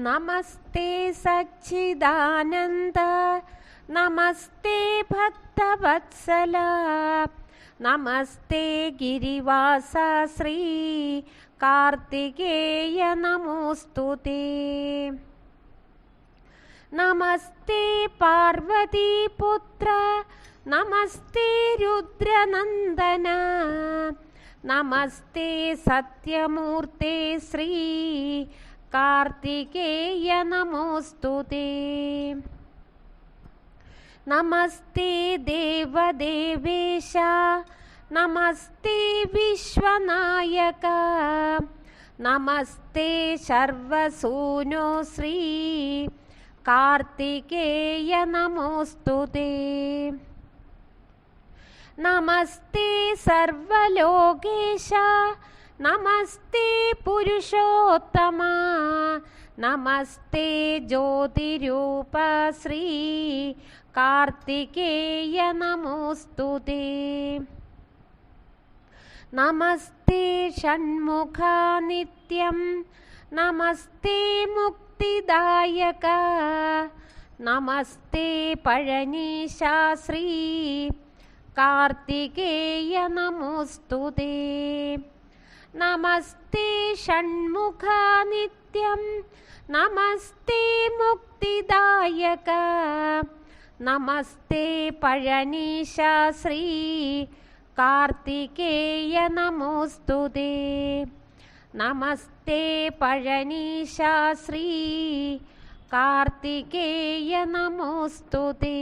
നമസ്തേ സച്ചിദാനന്ദ, നമസ്തേ ഭക്തവത്സല, നമസ്തേ ഗിരിവാസ ശ്രീ കാർത്തികേയ നമോസ്തുതേ. നമസ്തേ പാർവതീപുത്ര, നമസ്തേ രുദ്രനന്ദന, നമസ്തേ സത്യമൂർത്തേ ശ്രീ കാർത്തികേയ നമോസ്തുതേ. നമസ്തേ ദേവദേവേശ, നമസ്തേ വിശ്വനായക, നമസ്തേ സർവസൂനോ ശ്രീ കാർത്തികേയ നമോസ്തുതേ. നമസ്തേ സർവലോകേശ, നമസ്തേ പുരുഷോത്തമ, നമസ്തേ ജ്യോതിരൂപ ശ്രീ കാർത്തികേയ നമോസ്തുതേ. നമസ്തേ ഷൺമുഖ നിത്യം, നമസ്തേ മുക്തിദായക, നമസ്തേ പഴനീശ ശ്രീ കാർത്തികേയ നമോസ്തുതേ. നമസ്തേ ഷൺമുഖ നിത്യം, നമസ്തേ മുക്തിദായക, നമസ്തേ പഴനീശ ശ്രീ കാർത്തികേയ നമോസ്തുതേ. നമസ്തേ പഴനീശ ശ്രീ കാർത്തികേയ നമോസ്തുതേ.